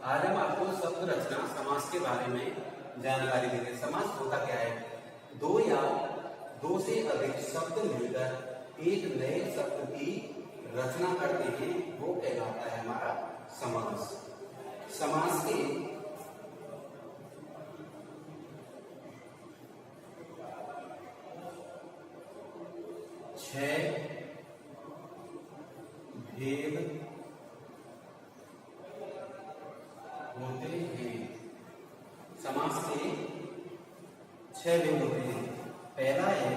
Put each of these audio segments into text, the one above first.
आज हम आपको शब्द रचना समास के बारे में जानकारी देंगे। समास होता क्या है? दो या दो से अधिक शब्द मिलकर एक नए शब्द की रचना करते हैं, वो कहलाता है हमारा समास। समास के छह भेद होते हैं। समास के छह भेद होते हैं। पहला है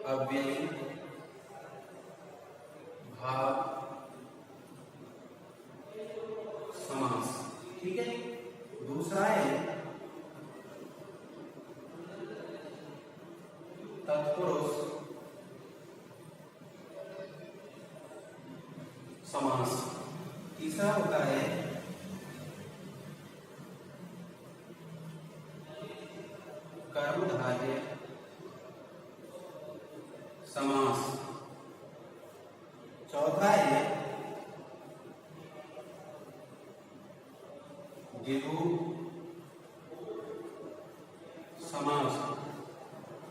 अव्ययी भाव समास, ठीक है। दूसरा है तत्पुरुष समास। तीसरा होता है कर्मधारय समास। चौथा है द्विगु समास।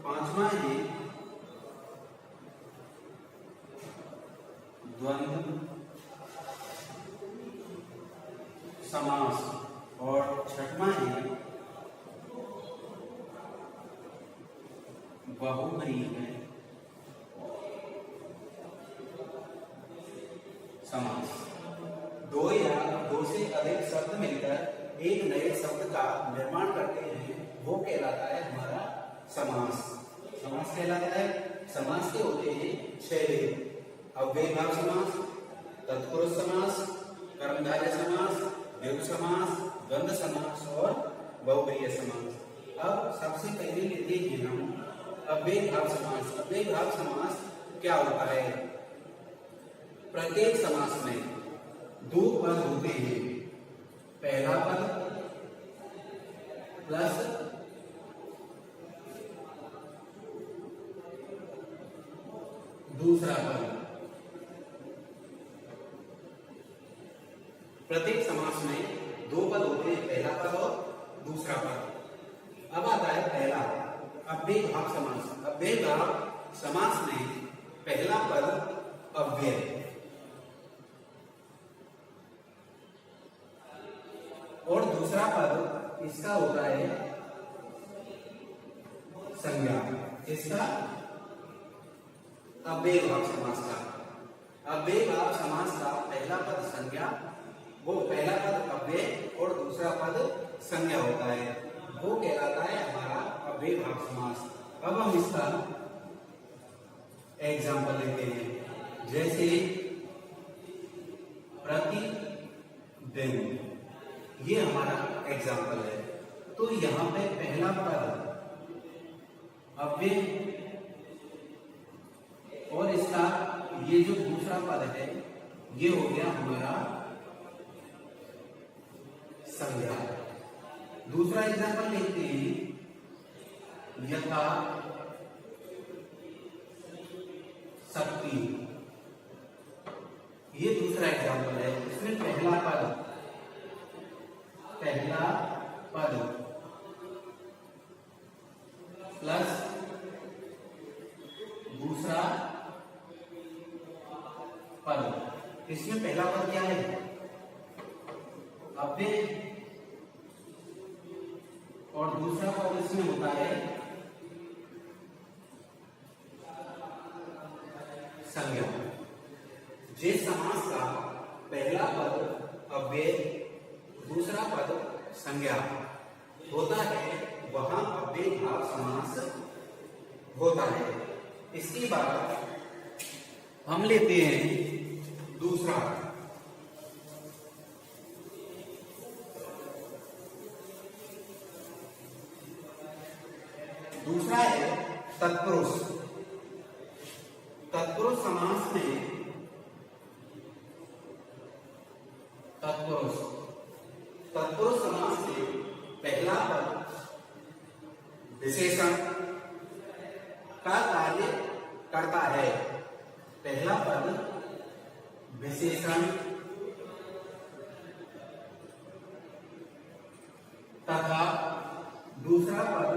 पांचवा है द्वंद्व समास। और छठवां है बहुब्रीहि समास। दो या दो से अधिक शब्द मिलकर एक नए शब्द का निर्माण करते हैं, वो कहलाता है हमारा समास। समास कहलाता है। समास के होते हैं छह भेद: अव्ययी भाव समास, तत्पुरुष समास, कर्मधारय समास, द्विगु समास, द्वंद्व समास और बहुब्रीहि समास। अब सबसे पहले लेते हैं हम अव्ययी भाव समास। अव्ययी भाव समास क्या होता है? प्रत्येक समास में दो पद होते हैं। पहला पद प्लस दूसरा पद। प्रत्येक समास में दो पद होते हैं, पहला पद और दूसरा पद। अब आता है पहला अव्ययी भाव समास। अव्ययी भाव समास में पहला पद अव्यय और दूसरा पद इसका होता है संज्ञा। इसका अव्ययी भाव समास का अव्ययी भाव समास का पहला पद संज्ञा, वो पहला पद अव्यय और दूसरा पद संज्ञा होता है, वो कहलाता है हमारा अव्ययी भाव समास। अब हम इसका एग्जाम्पल लेते हैं, जैसे प्रतिदिन, ये हमारा एग्जाम्पल है। तो यहां पे पहला पद अव्यय और इसका ये जो दूसरा पद है ये हो गया हमारा संज्ञा। दूसरा एग्जाम्पल लेते हैं, यथा शक्ति, ये दूसरा एग्जाम्पल है। इसमें पहला पद प्लस दूसरा पद। इसमें पहला पद क्या है? अव्यय और दूसरा पद इसमें होता है संज्ञा। जिस समास का पहला पद अव्यय, दूसरा पद संज्ञा होता है, वहां अव्ययी भाव समास होता है। इसके बाद हम लेते हैं दूसरा। दूसरा है तत्पुरुष। तत्पुरुष समास में तत्पुरुष समास में पहला पद विशेषण का कार्य करता है। पहला पद विशेषण तथा दूसरा पद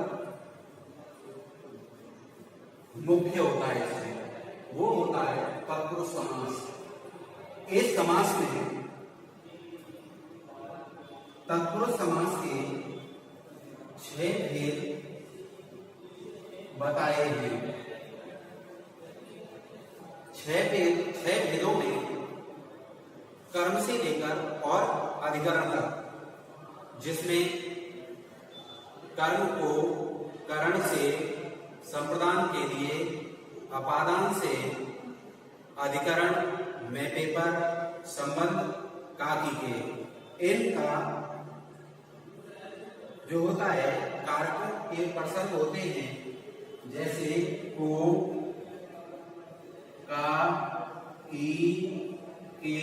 मुख्य होता है, इसमें वो होता है तत्पुरुष समास। इस समास में तत्पुरुष समास के 6 भेद बताए हैं। 6 भेदों में कर्म से लेकर और अधिकरण तक, जिसमें कर्म को करण से संप्रदान के लिए, अपादान से अधिकरण में पेपर, संबंध काकी के, इनका जो होता है कारक के प्रसंग होते हैं, जैसे को, का, की, के,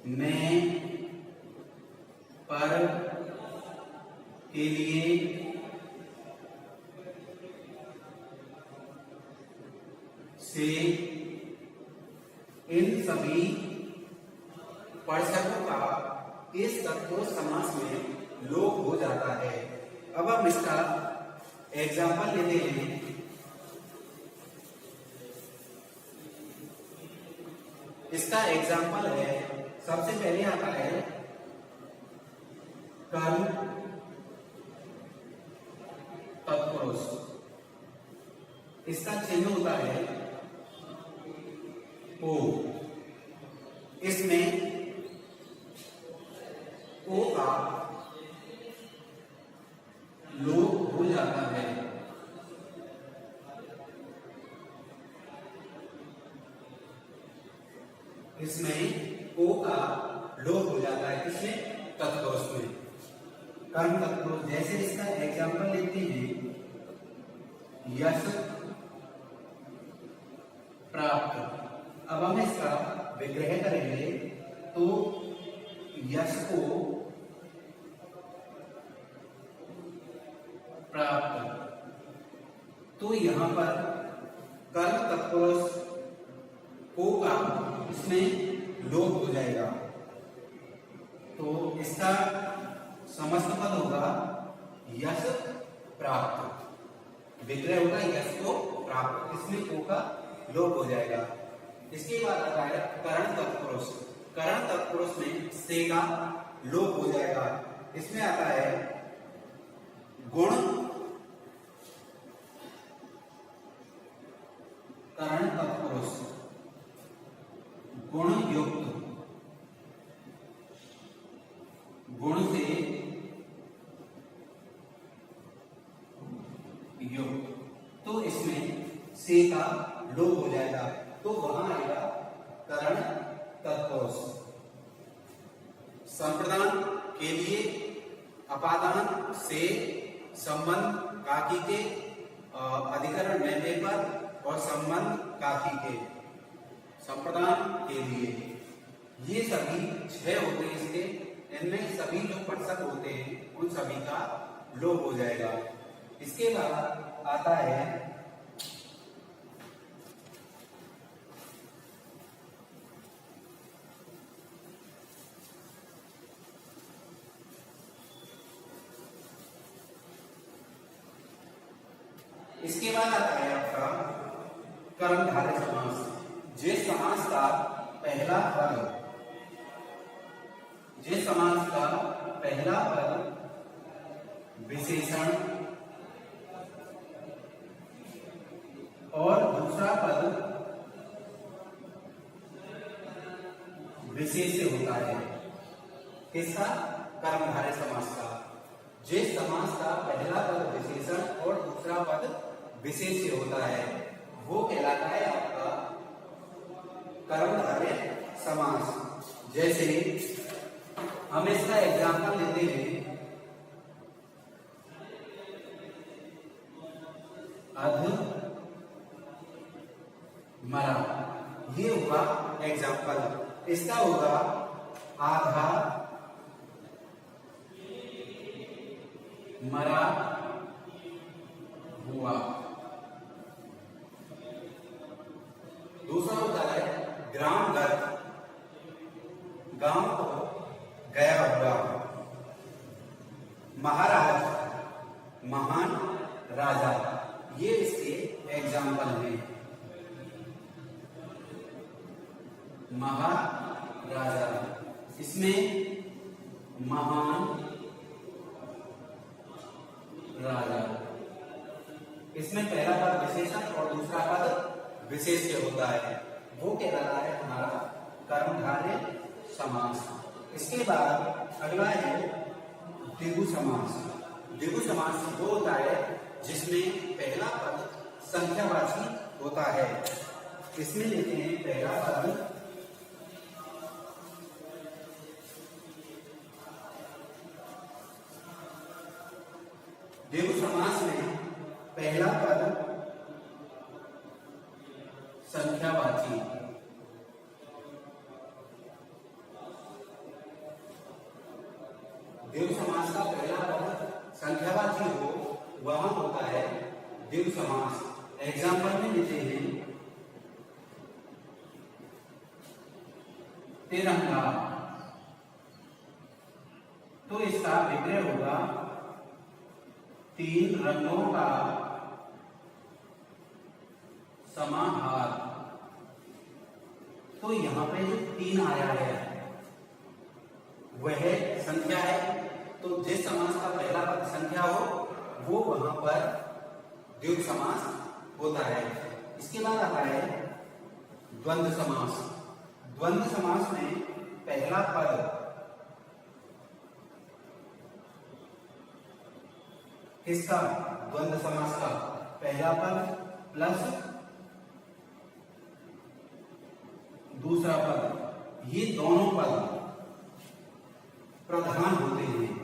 में, पर, के लिए, से, इन सभी प्रसंगों का इस तत्पुरुष समास में लोप हो जाता है। अब हम इसका एग्जाम्पल लेते हैं। इसका एग्जाम्पल है, सबसे पहले आता है कर्म तत्पुरुष। इसका चिन्ह होता है ओ। इसमें ओ का लोप हो जाता है। इसमें ओ का लोप हो जाता है, किसमें? तत्पुरुष में, कर्म तत्पुरुष। जैसे इसका एग्जाम्पल लेते हैं, यश प्राप्त। अब हम इसका विग्रह करेंगे तो यश को प्राप्त, तो यहां पर कर्म तत्पुरुष को का इसमें लोप हो जाएगा, तो इसका समस्त पद होगा यश प्राप्त। विग्रह होगा यश को प्राप्त, इसमें को का लोप हो जाएगा। इसके बाद आता है करण तत्पुरुष। करण तत्पुरुष में से का लोप हो जाएगा। इसमें आता है गुण करण तत्पुरुष, गुण युक्त, गुण से युक्त, तो इसमें से का लोप हो जाएगा, तो वहां आएगा करण तत्पुरुष। संप्रदान के लिए, अपादान से, संबंध काकी के, अधिकरण में पर और संबंध काकी के, संप्रदान के लिए, ये सभी 6 होते हैं इसके। इनमें सभी जो प्रसंग होते हैं उन सभी का लोप हो जाएगा। इसके बाद आता है इसके बाद आता है आपका कर्मधारय समास। जिस समास का पहला पद, जिस समास का पहला पद विशेषण और दूसरा पद विशेष्य होता है, किसका? कर्मधारय समास का। जिस समास का पहला पद विशेषण और दूसरा पद विशेष्य होता है वो कहलाता है आपका कर्मधारय समास। जैसे हम इसका एग्जाम्पल लेते हैं, अध मरा, ये हुआ एग्जाम्पल। इसका होगा आधा मरा हुआ। दूसरा होता है ग्राम घर एग्जाम्पल में महाराजा, इसमें महान राजा, इसमें पहला पद विशेषण और दूसरा पद विशेष्य होता है, वो कहलाता है हमारा कर्मधारय समास। इसके बाद अगला है द्विगु समास। द्विगु समास वो होता है जिसमें पहला पद संख्यावाची होता है। इसमें लेते हैं पहला पद द्विगु समास में पहला पद संख्यावाची, द्विगु समास का पहला पद संख्यावाची हो वह होता है द्विगु समास। एग्जाम्पल में लेते हैं तिरंगा, तो इसका विग्रह होगा तीन रंगों का समाहार। तो यहां पे जो तीन आया है वह संख्या है, तो जिस समास का पहला पद संख्या हो वो वहां पर द्विगु समास होता है। इसके बाद आता है द्वंद्व समास। द्वंद्व समास में पहला पद किसका, द्वंद्व समास का पहला पद प्लस दूसरा पद, ये दोनों पद प्रधान होते हैं।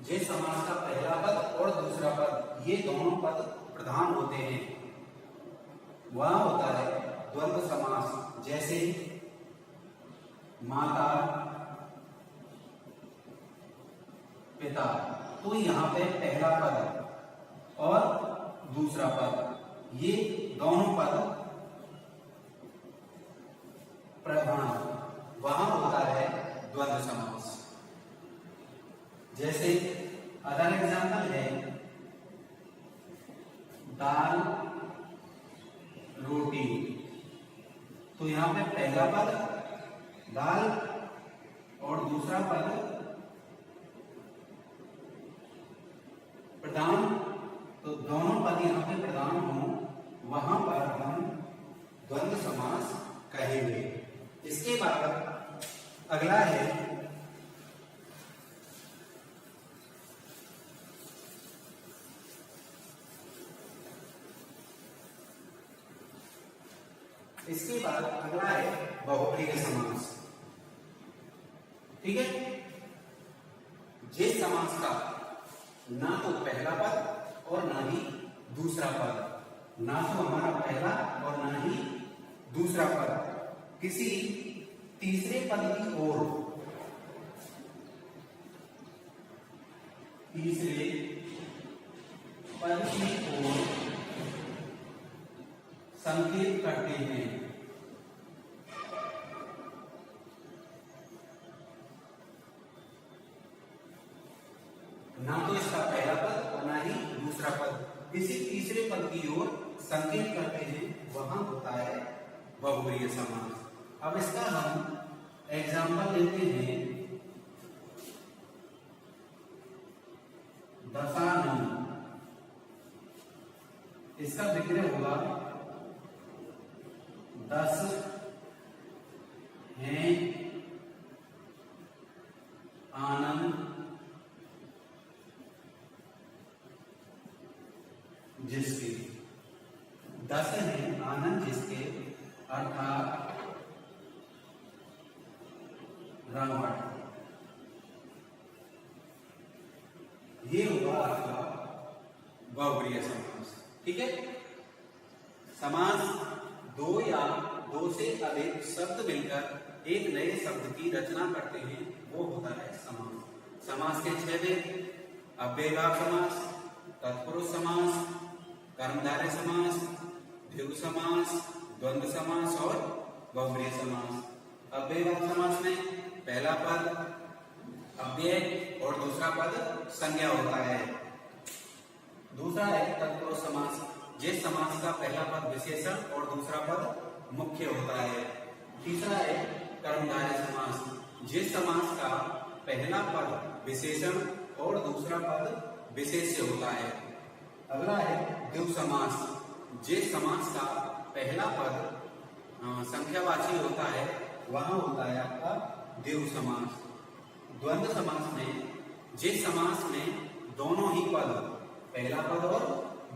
जिस समास का पहला पद और दूसरा पद ये दोनों पद प्रधान होते हैं वह होता है द्वंद्व समास। जैसे माता पिता, तो यहाँ पे पहला पद और दूसरा पद ये दोनों पद प्रधान, वहां होता है द्वंद्व समास। जैसे अदर एग्जाम्पल है दाल रोटी, तो यहां पे पहला पद दाल और दूसरा पद प्रधान, तो दोनों पद यहाँ पे प्रधान हो वहां पर हम द्वंद्व समास कहेंगे। इसके बाद अगला है बहुब्रीहि समास। ठीक है, जिस समास का ना तो पहला पद और ना ही दूसरा पद, ना तो हमारा पहला और ना ही दूसरा पद किसी तीसरे पद की ओर, तीसरे पद की ओर संकेत करते हैं। ना तो इसका पहला पद और ना ही दूसरा पद किसी तीसरे पद की ओर संकेत करते हैं, वहां होता है बहुब्रीहि समास। अब इसका हम एग्जाम्पल लेते हैं दशानन, इसका विग्रह होगा 10 हैं आनंद जिसके, 10 हैं आनंद जिसके अर्थात रावण, ये होगा आपका बहुब्रीहि समास। ठीक है, समास दो या दो से अधिक शब्द मिलकर एक नए शब्द की रचना करते हैं, वो होता है समास। समास के 6 भेद: अव्ययभाव समास, तत्पुरुष समास, कर्मधारय समास, द्विगु समास, द्वंद्व समास और बहुब्रीहि समास। अव्ययभाव समास में पहला पद अव्यय और दूसरा पद संज्ञा होता है। दूसरा है तत्पुरुष समास। जिस समास का पहला पद विशेषण और दूसरा पद मुख्य होता है। तीसरा है कर्मधारय समास। जिस समास का पहला पद विशेषण और दूसरा पद विशेष्य होता है। अगला है द्विव समास। जिस समास का पहला पद संख्यावाची होता है वहां होता है आपका द्विव समास। द्वंद्व समास में जिस समास में दोनों ही पद, पहला पद और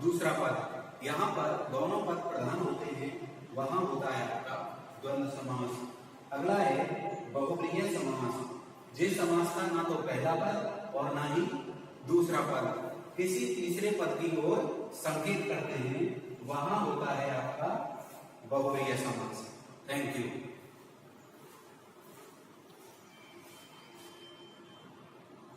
दूसरा पद, यहाँ पर दोनों पद प्रधान होते हैं वहां होता है आपका द्वंद्व समास। अगला है बहुप्रिय समास। जिस समास का ना तो पहला पद और ना ही दूसरा पद किसी तीसरे पद की ओर संकेत करते हैं वहां होता है आपका बहुप्रिय समास। Thank you.